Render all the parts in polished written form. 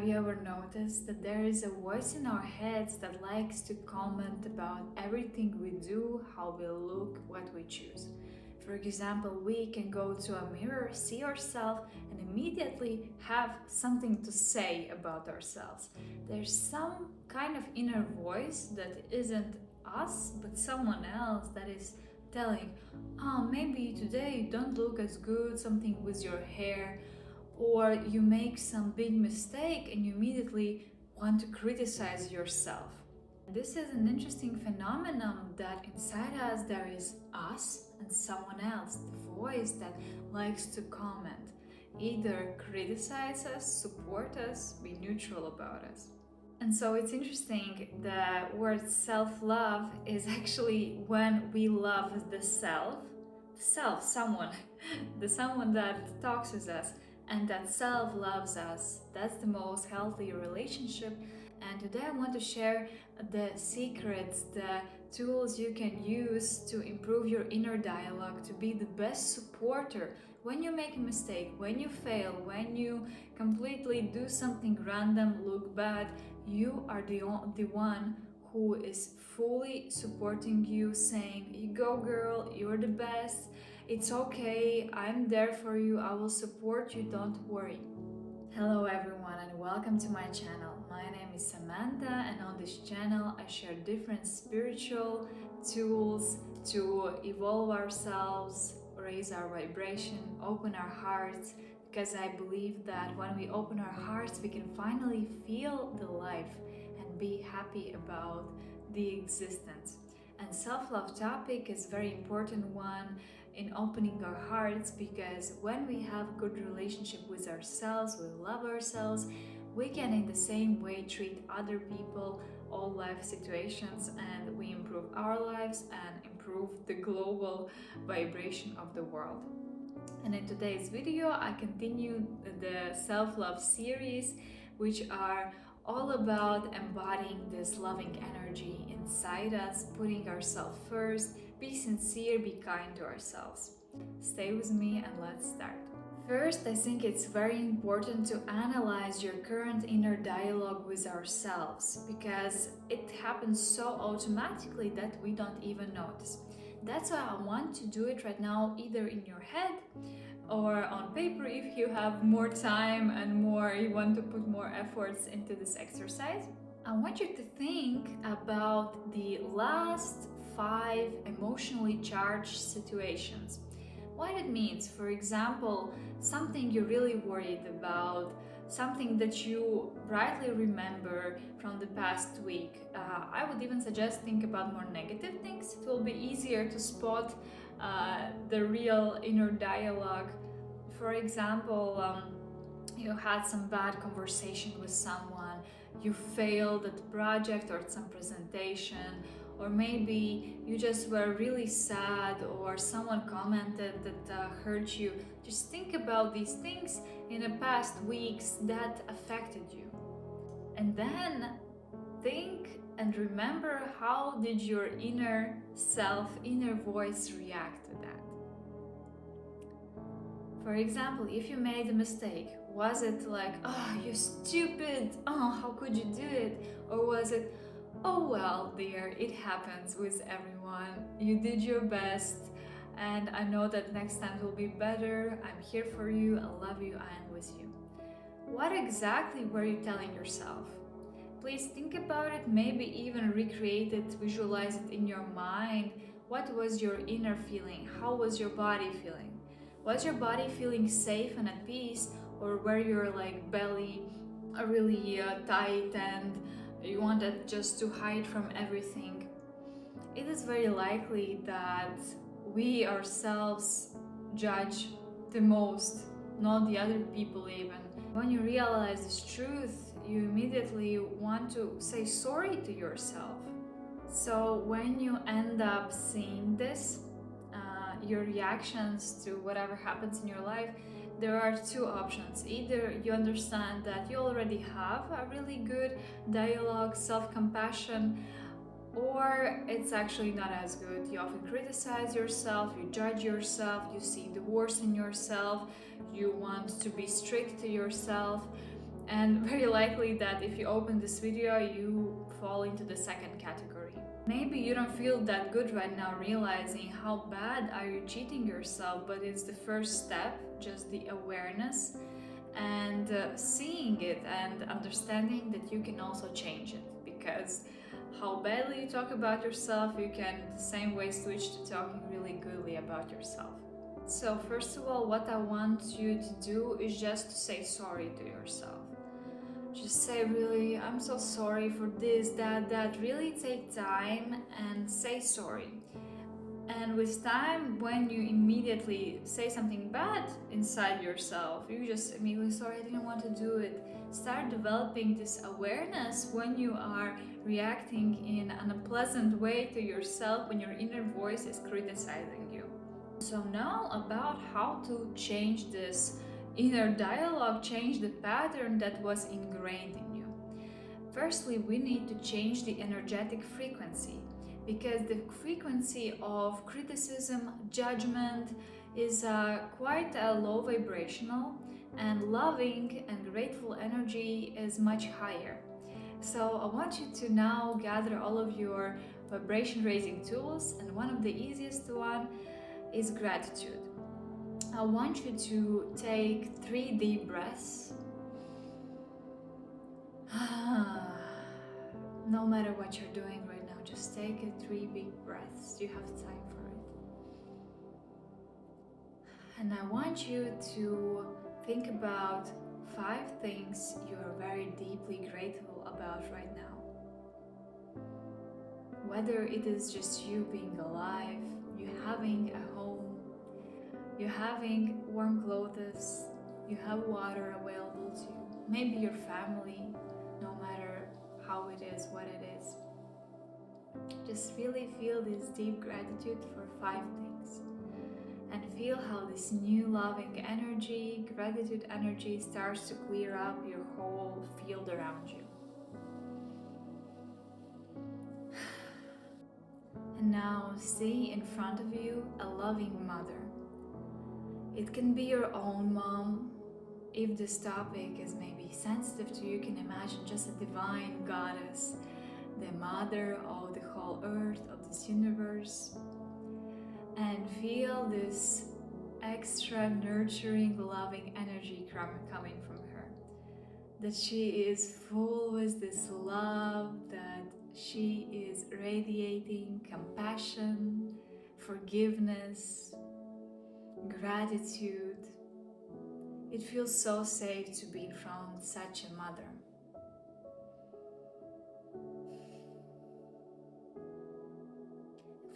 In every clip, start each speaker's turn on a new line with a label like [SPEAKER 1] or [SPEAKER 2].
[SPEAKER 1] Have you ever noticed that there is a voice in our heads that likes to comment about everything we do, how we look, what we choose? For example, we can go to a mirror, see ourselves, and immediately have something to say about ourselves. There's some kind of inner voice that isn't us, but someone else that is telling, oh, maybe today you don't look as good, something with your hair, or you make some big mistake and you immediately want to criticize yourself. This is an interesting phenomenon that inside us there is us and someone else, the voice that likes to comment, either criticize us, support us, be neutral about us. And so it's interesting, the word self-love is actually when we love the self, someone, the someone that talks with us, and that self loves us. That's the most healthy relationship. And today I want to share the secrets, the tools you can use to improve your inner dialogue, to be the best supporter when you make a mistake, when you fail, when you completely do something random, look bad. You are the one who is fully supporting you, saying, you go girl, you're the best, it's okay, I'm there for you, I will support you, don't worry. Hello everyone and welcome to my channel. My name is Samantha, and on this channel I share different spiritual tools to evolve ourselves, raise our vibration, open our hearts, because I believe that when we open our hearts we can finally feel the life and be happy about the existence. And self-love topic is very important one in opening our hearts, because when we have good relationship with ourselves, we love ourselves, we can in the same way treat other people, all life situations, and we improve our lives and improve the global vibration of the world. And in today's video I continue the self-love series, which are all about embodying this loving energy inside us, putting ourselves first, be sincere, be kind to ourselves. Stay with me and let's start. First, I think it's very important to analyze your current inner dialogue with ourselves, because it happens so automatically that we don't even notice. That's why I want to do it right now, either in your head or on paper if you have more time and you want to put more efforts into this exercise. I want you to think about the last 5 emotionally charged situations. What it means, for example, something you're really worried about, something that you rightly remember from the past week. I would even suggest think about more negative things. It will be easier to spot the real inner dialogue. For example, you had some bad conversation with someone, you failed at the project or at some presentation, or maybe you just were really sad or someone commented that hurt you. Just think about these things in the past weeks that affected you. And then think and remember, how did your inner self, inner voice react to that? For example, if you made a mistake, was it like, oh, you stupid, oh, how could you do it? Or was it, oh well, dear, it happens with everyone, you did your best, and I know that next time will be better, I'm here for you, I love you, I am with you. What exactly were you telling yourself? Please think about it, maybe even recreate it, visualize it in your mind. What was your inner feeling? How was your body feeling? Was your body feeling safe and at peace, or were your belly really tight and you wanted just to hide from everything? It is very likely that we ourselves judge the most, not the other people even. When you realize this truth, you immediately want to say sorry to yourself. So when you end up seeing this, your reactions to whatever happens in your life, there are 2 options. Either you understand that you already have a really good dialogue, self-compassion, or it's actually not as good. You often criticize yourself, you judge yourself, you see the worst in yourself, you want to be strict to yourself, And very likely that if you open this video, you fall into the second category. Maybe you don't feel that good right now realizing how bad are you cheating yourself, but it's the first step, just the awareness and seeing it and understanding that you can also change it, because how badly you talk about yourself, you can the same way switch to talking really goodly about yourself. So first of all, what I want you to do is just to say sorry to yourself. Just say, really, I'm so sorry for this, that. Really take time and say sorry. And with time, when you immediately say something bad inside yourself, you just immediately, sorry, I didn't want to do it. Start developing this awareness when you are reacting in an unpleasant way to yourself, when your inner voice is criticizing you. So now about how to change this inner dialogue, change the pattern that was ingrained in you. Firstly, we need to change the energetic frequency, because the frequency of criticism, judgment is quite a low vibrational, and loving and grateful energy is much higher. So I want you to now gather all of your vibration raising tools, and one of the easiest one is gratitude. I want you to take 3 deep breaths. No matter what you're doing right now, just take 3 big breaths. You have time for it. And I want you to think about 5 things you are very deeply grateful about right now. Whether it is just you being alive, you having a home, you having warm clothes, you have water available to you, maybe your family, no matter how it is, what it is. Just really feel this deep gratitude for 5 things. And feel how this new loving energy, gratitude energy, starts to clear up your whole field around you. And now see in front of you a loving mother. It can be your own mom. If this topic is maybe sensitive to you, you can imagine just a divine goddess, the mother of the whole earth, of this universe. And feel this extra nurturing, loving energy coming from her. That she is full with this love, that she is radiating compassion, forgiveness, gratitude. It feels so safe to be in front of such a mother.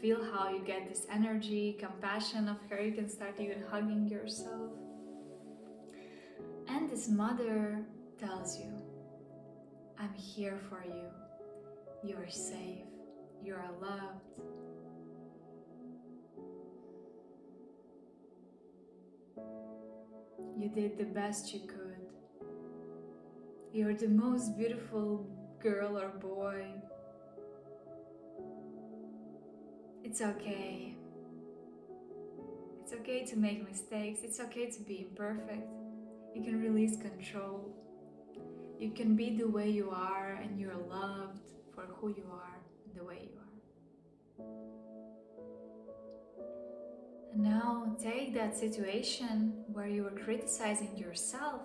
[SPEAKER 1] Feel how you get this energy, compassion of her. You can start even hugging yourself. And this mother tells you, I'm here for you. You are safe. You are loved. You did the best you could. You're the most beautiful girl or boy. It's okay. It's okay to make mistakes. It's okay to be imperfect. You can release control. You can be the way you are, and you're loved for who you are, the way you are. And now take that situation where you were criticizing yourself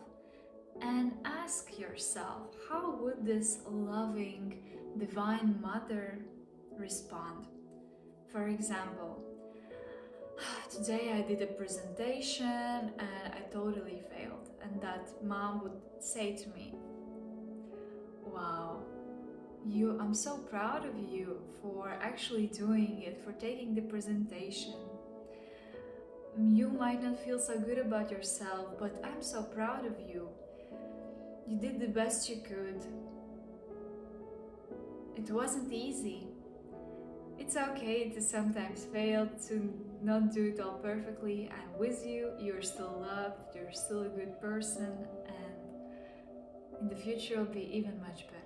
[SPEAKER 1] and ask yourself, how would this loving divine mother respond? For example, today I did a presentation and I totally failed, and that mom would say to me, wow, I'm so proud of you for actually doing it, for taking the presentation. You might not feel so good about yourself, but I'm so proud of you. You did the best you could. It wasn't easy. It's okay to sometimes fail, to not do it all perfectly. I'm with you, you're still loved, you're still a good person, and in the future will be even much better.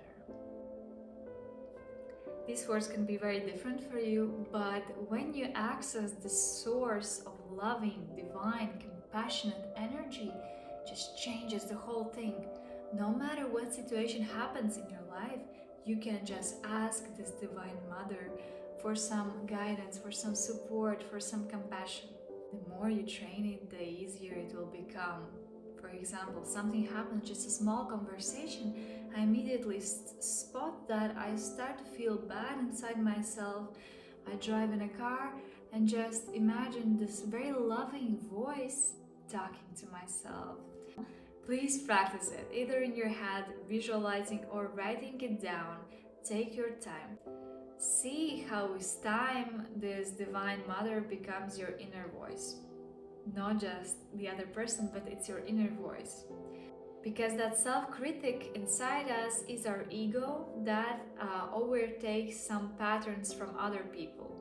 [SPEAKER 1] These words can be very different for you, but when you access the source of loving, divine, compassionate energy, just changes the whole thing. No matter what situation happens in your life, you can just ask this Divine Mother for some guidance, for some support, for some compassion. The more you train it, the easier it will become. For example, something happens, just a small conversation, I immediately spot that I start to feel bad inside myself. I drive in a car and just imagine this very loving voice talking to myself. Please practice it, either in your head, visualizing, or writing it down. Take your time. See how with time this Divine Mother becomes your inner voice. Not just the other person, but it's your inner voice. Because that self-critic inside us is our ego that overtakes some patterns from other people.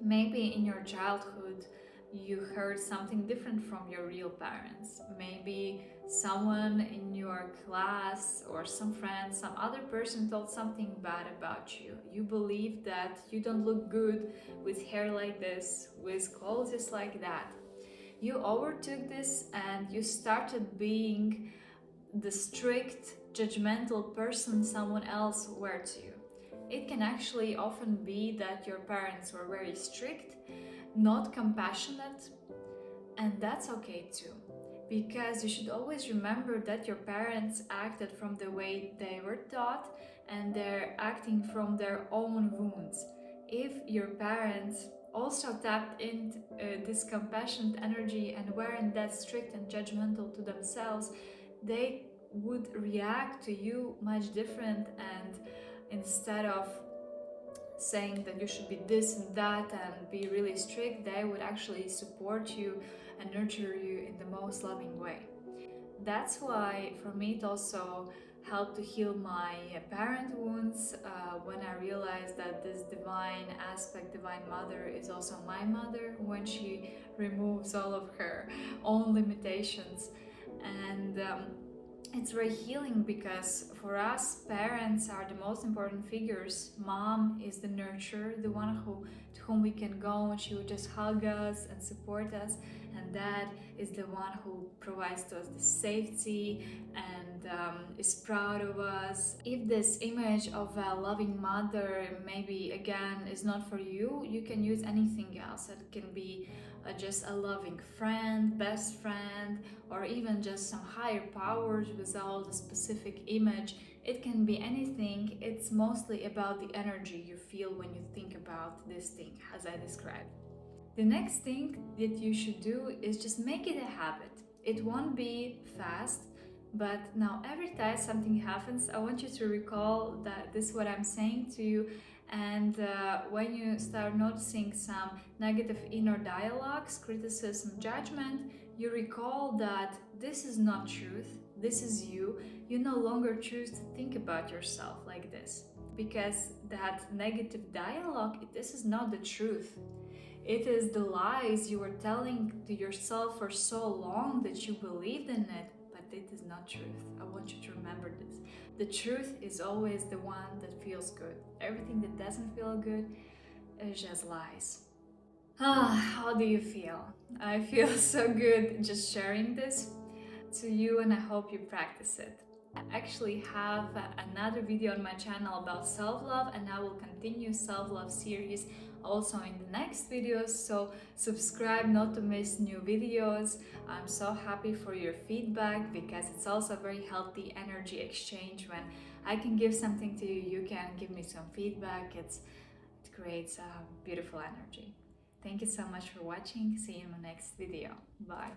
[SPEAKER 1] Maybe in your childhood you heard something different from your real parents. Maybe someone in your class or some friend, some other person told something bad about you. You believe that you don't look good with hair like this, with clothes like that. You overtook this and you started being the strict, judgmental person someone else were to you. It can actually often be that your parents were very strict, not compassionate, and that's okay too. Because you should always remember that your parents acted from the way they were taught and they're acting from their own wounds. If your parents also tapped into this compassionate energy and weren't that strict and judgmental to themselves, they would react to you much different, and instead of saying that you should be this and that and be really strict, they would actually support you and nurture you in the most loving way. That's why for me it also helped to heal my parent wounds when I realized that this divine aspect, Divine Mother, is also my mother when she removes all of her own limitations. And it's very healing because for us, parents are the most important figures. Mom is the nurturer, the one to whom we can go and she will just hug us and support us. And dad is the one who provides to us the safety and is proud of us. If this image of a loving mother maybe again is not for you, you can use anything else. It can be just a loving friend, best friend, or even just some higher powers without a specific image. It can be anything. It's mostly about the energy you feel when you think about this thing, as I described. The next thing that you should do is just make it a habit. It won't be fast, but now every time something happens, I want you to recall that this is what I'm saying to you. And when you start noticing some negative inner dialogues, criticism, judgment, you recall that this is not truth, this is you. You no longer choose to think about yourself like this. Because that negative dialogue, this is not the truth. It is the lies you were telling to yourself for so long that you believed in it, but it is not truth. I want you to remember this. The truth is always the one that feels good. Everything that doesn't feel good is just lies. How do you feel? I feel so good just sharing this to you, and I hope you practice it. I actually have another video on my channel about self-love, and I will continue self-love series also in the next videos, so subscribe not to miss new videos. I'm so happy for your feedback because it's also a very healthy energy exchange. When I can give something to you, you can give me some feedback. It creates a beautiful energy. Thank you so much for watching. See you in my next video. Bye.